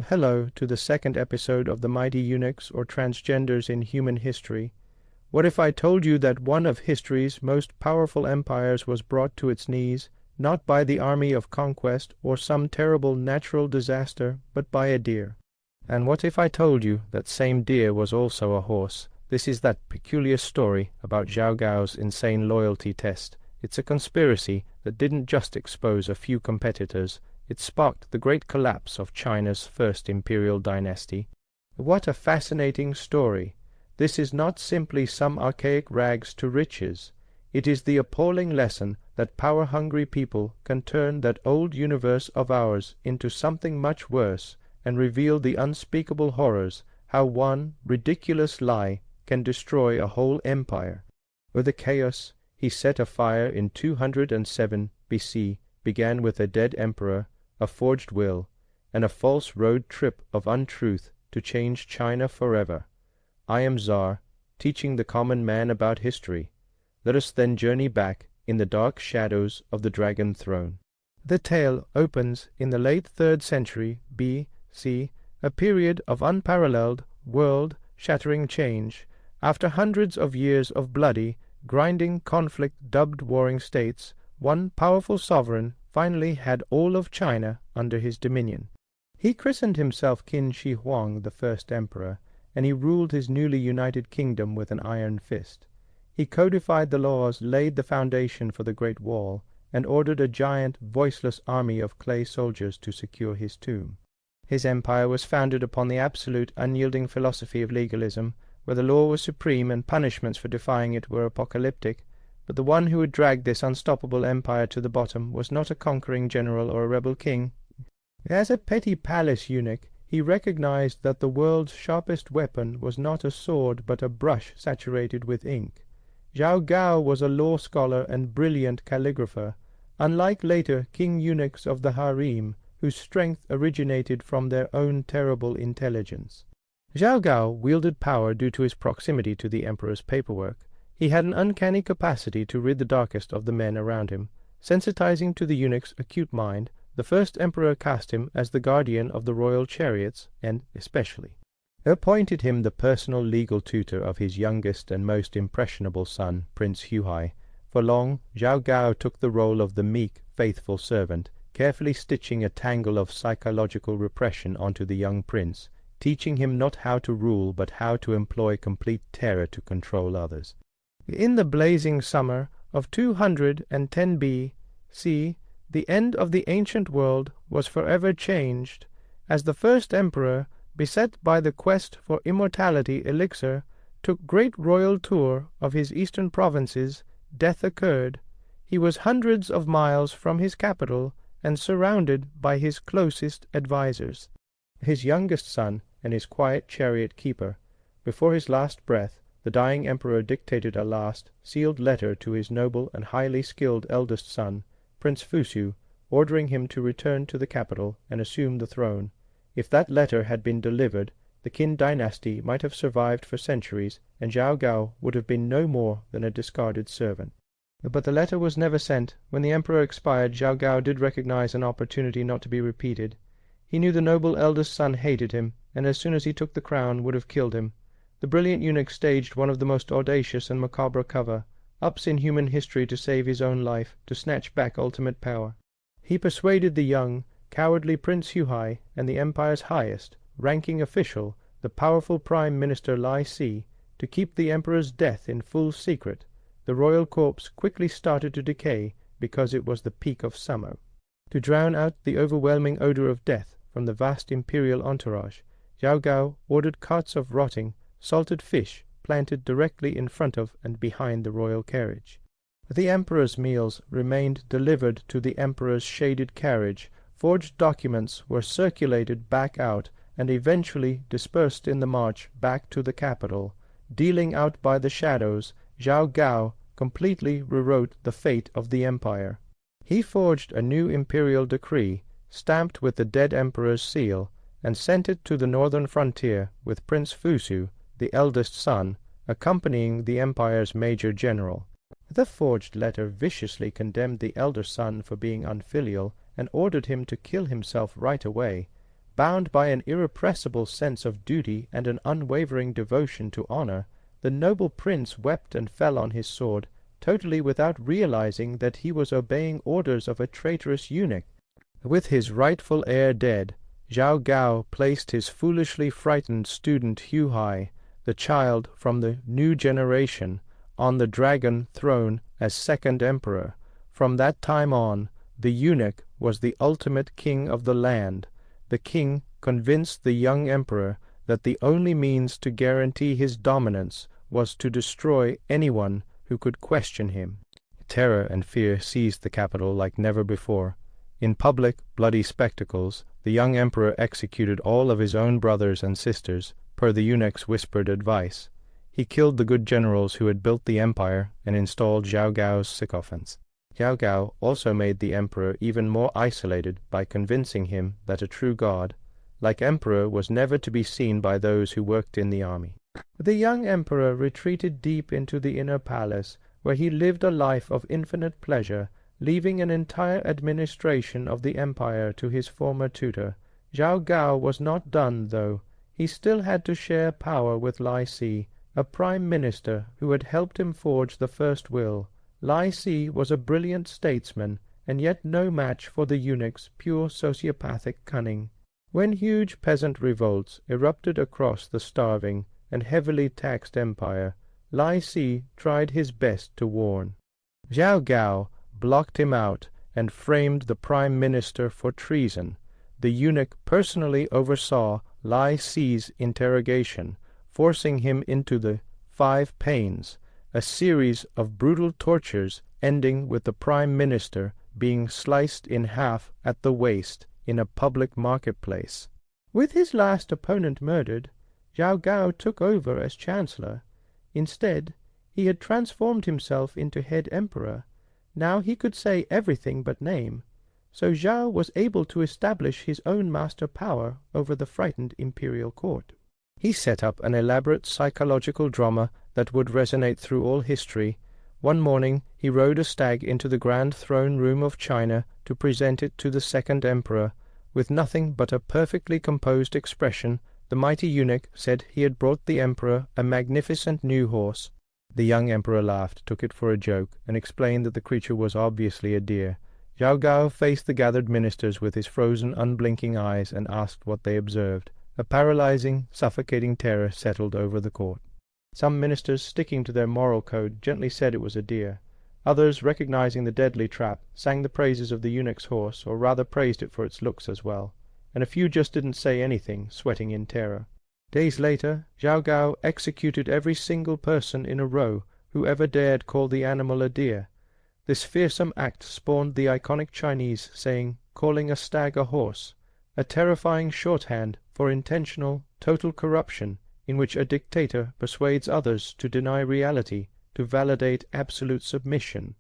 Hello to the second episode of the Mighty Eunuchs or Transgenders in Human History. What if I told you that one of history's most powerful empires was brought to its knees, not by the army of conquest or some terrible natural disaster, but by a deer? And what if I told you that same deer was also a horse? This is that peculiar story about Zhao Gao's insane loyalty test. It's a conspiracy that didn't just expose a few competitors. It sparked the great collapse of China's first imperial dynasty. What a fascinating story! This is not simply some archaic rags to riches. It is the appalling lesson that power-hungry people can turn that old universe of ours into something much worse, and reveal the unspeakable horrors, how one ridiculous lie can destroy a whole empire. With the chaos he set afire in 207 BC began with a dead emperor, a forged will, and a false road trip of untruth to change China forever. I am Tsar, teaching the common man about history. Let us then journey back in the dark shadows of the Dragon Throne. The tale opens in the late 3rd century B.C., a period of unparalleled, world-shattering change. After hundreds of years of bloody, grinding conflict dubbed warring states, one powerful sovereign finally had all of China under his dominion. He christened himself Qin Shi Huang, the first emperor, and he ruled his newly united kingdom with an iron fist. He codified the laws, laid the foundation for the Great Wall, and ordered a giant, voiceless army of clay soldiers to secure his tomb. His empire was founded upon the absolute, unyielding philosophy of legalism, where the law was supreme and punishments for defying it were apocalyptic. But the one who had dragged this unstoppable empire to the bottom was not a conquering general or a rebel king. As a petty palace eunuch, he recognized that the world's sharpest weapon was not a sword but a brush saturated with ink. Zhao Gao was a law scholar and brilliant calligrapher, unlike later king eunuchs of the harem, whose strength originated from their own terrible intelligence. Zhao Gao wielded power due to his proximity to the emperor's paperwork. He had an uncanny capacity to rid the darkest of the men around him. Sensitizing to the eunuch's acute mind, the first emperor cast him as the guardian of the royal chariots, and especially appointed him the personal legal tutor of his youngest and most impressionable son, Prince Huai. For long, Zhao Gao took the role of the meek, faithful servant, carefully stitching a tangle of psychological repression onto the young prince, teaching him not how to rule but how to employ complete terror to control others. In the blazing summer of 210 B.C., the end of the ancient world was forever changed. As the first emperor, beset by the quest for immortality elixir, took great royal tour of his eastern provinces, death occurred. He was hundreds of miles from his capital and surrounded by his closest advisers, his youngest son and his quiet chariot keeper. Before his last breath, the dying emperor dictated a last, sealed letter to his noble and highly skilled eldest son, Prince Fusu, ordering him to return to the capital and assume the throne. If that letter had been delivered, the Qin dynasty might have survived for centuries, and Zhao Gao would have been no more than a discarded servant. But the letter was never sent. When the emperor expired, Zhao Gao did recognize an opportunity not to be repeated. He knew the noble eldest son hated him, and as soon as he took the crown would have killed him. The brilliant eunuch staged one of the most audacious and macabre cover-ups in human history to save his own life, to snatch back ultimate power. He persuaded the young, cowardly Prince Huai and the empire's highest ranking official, the powerful Prime Minister Lai Si, to keep the emperor's death in full secret. The royal corpse quickly started to decay because it was the peak of summer. To drown out the overwhelming odor of death from the vast imperial entourage, Zhao Gao ordered carts of rotting, salted fish planted directly in front of and behind the royal carriage. The emperor's meals remained delivered to the emperor's shaded carriage. Forged documents were circulated back out and eventually dispersed in the march back to the capital. Dealing out by the shadows, Zhao Gao completely rewrote the fate of the empire. He forged a new imperial decree, stamped with the dead emperor's seal, and sent it to the northern frontier with Prince Fusu, the eldest son, accompanying the empire's major general. The forged letter viciously condemned the elder son for being unfilial and ordered him to kill himself right away. Bound by an irrepressible sense of duty and an unwavering devotion to honor, the noble prince wept and fell on his sword, totally without realizing that he was obeying orders of a traitorous eunuch. With his rightful heir dead, Zhao Gao placed his foolishly frightened student Hu Hai, the child from the new generation, on the dragon throne as second emperor. From that time on, the eunuch was the ultimate king of the land. The king convinced the young emperor that the only means to guarantee his dominance was to destroy anyone who could question him. Terror and fear seized the capital like never before. In public, bloody spectacles, the young emperor executed all of his own brothers and sisters, per the eunuch's whispered advice. He killed the good generals who had built the empire and installed Zhao Gao's sycophants. Zhao Gao also made the emperor even more isolated by convincing him that a true god, like emperor, was never to be seen by those who worked in the army. The young emperor retreated deep into the inner palace, where he lived a life of infinite pleasure, leaving an entire administration of the empire to his former tutor. Zhao Gao was not done, though. He still had to share power with Lai Si, a prime minister who had helped him forge the first will. Lai Si was a brilliant statesman, and yet no match for the eunuch's pure sociopathic cunning. When huge peasant revolts erupted across the starving and heavily taxed empire, Lai Si tried his best to warn. Zhao Gao blocked him out and framed the prime minister for treason. The eunuch personally oversaw Lai Si's interrogation, forcing him into the 5 pains, a series of brutal tortures ending with the prime minister being sliced in half at the waist in a public marketplace. With his last opponent murdered, Zhao Gao took over as chancellor. Instead, he had transformed himself into head emperor. Now he could say everything but name, so Zhao was able to establish his own master power over the frightened imperial court. He set up an elaborate psychological drama that would resonate through all history. One morning he rode a stag into the grand throne room of China to present it to the second emperor. With nothing but a perfectly composed expression, the mighty eunuch said he had brought the emperor a magnificent new horse. The young emperor laughed, took it for a joke, and explained that the creature was obviously a deer. Zhao Gao faced the gathered ministers with his frozen, unblinking eyes and asked what they observed. A paralyzing, suffocating terror settled over the court. Some ministers, sticking to their moral code, gently said it was a deer. Others, recognizing the deadly trap, sang the praises of the eunuch's horse, or rather praised it for its looks as well. And a few just didn't say anything, sweating in terror. Days later, Zhao Gao executed every single person in a row who ever dared call the animal a deer. This fearsome act spawned the iconic Chinese saying, calling a stag a horse, a terrifying shorthand for intentional, total corruption in which a dictator persuades others to deny reality to validate absolute submission.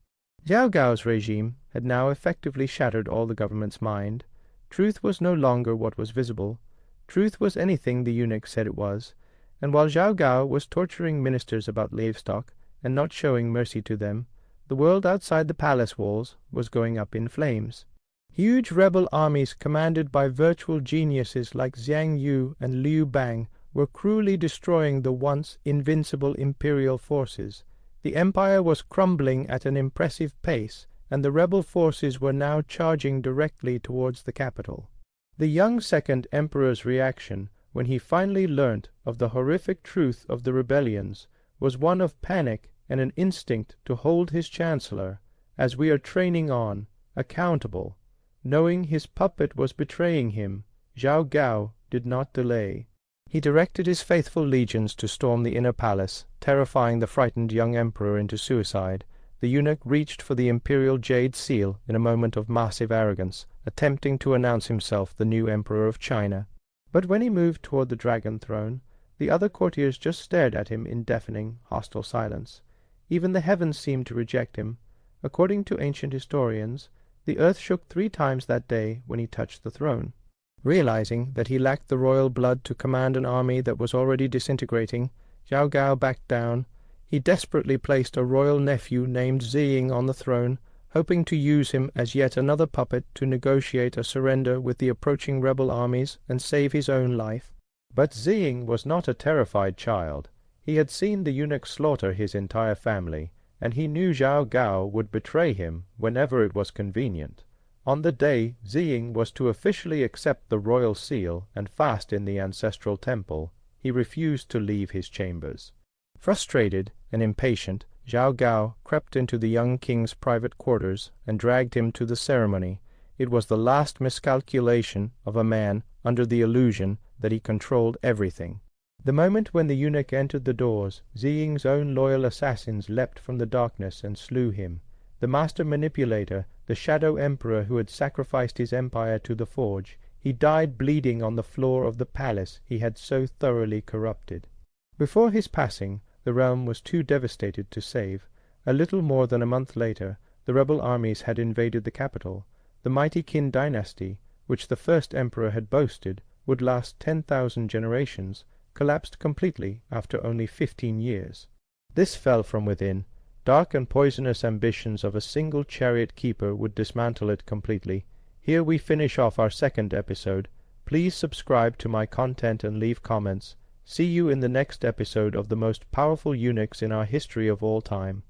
Zhao Gao's regime had now effectively shattered all the government's mind. Truth was no longer what was visible. Truth was anything the eunuch said it was, and while Zhao Gao was torturing ministers about livestock and not showing mercy to them, the world outside the palace walls was going up in flames. Huge rebel armies commanded by virtual geniuses like Xiang Yu and Liu Bang were cruelly destroying the once invincible imperial forces. The empire was crumbling at an impressive pace, and the rebel forces were now charging directly towards the capital. The young second emperor's reaction, when he finally learnt of the horrific truth of the rebellions, was one of panic and an instinct to hold his chancellor, as we are training on, accountable. Knowing his puppet was betraying him, Zhao Gao did not delay. He directed his faithful legions to storm the inner palace, terrifying the frightened young emperor into suicide. The eunuch reached for the imperial jade seal in a moment of massive arrogance, attempting to announce himself the new emperor of China. But when he moved toward the dragon throne, the other courtiers just stared at him in deafening, hostile silence. Even the heavens seemed to reject him. According to ancient historians, the earth shook 3 times that day when he touched the throne. Realizing that he lacked the royal blood to command an army that was already disintegrating, Zhao Gao backed down. He desperately placed a royal nephew named Ziying on the throne, hoping to use him as yet another puppet to negotiate a surrender with the approaching rebel armies and save his own life. But Ziying was not a terrified child. He had seen the eunuch slaughter his entire family, and he knew Zhao Gao would betray him whenever it was convenient. On the day Ziying was to officially accept the royal seal and fast in the ancestral temple, he refused to leave his chambers. Frustrated and impatient, Zhao Gao crept into the young king's private quarters and dragged him to the ceremony. It was the last miscalculation of a man under the illusion that he controlled everything. The moment when the eunuch entered the doors, Ziying's own loyal assassins leapt from the darkness and slew him. The master manipulator, the shadow emperor who had sacrificed his empire to the forge, he died bleeding on the floor of the palace he had so thoroughly corrupted. Before his passing, the realm was too devastated to save. A little more than a month later, the rebel armies had invaded the capital. The mighty Qin dynasty, which the first emperor had boasted would last 10,000 generations, collapsed completely after only 15 years. This fell from within. Dark and poisonous ambitions of a single chariot keeper would dismantle it completely. Here we finish off our second episode. Please subscribe to my content and leave comments. See you in the next episode of the most powerful eunuchs in our history of all time.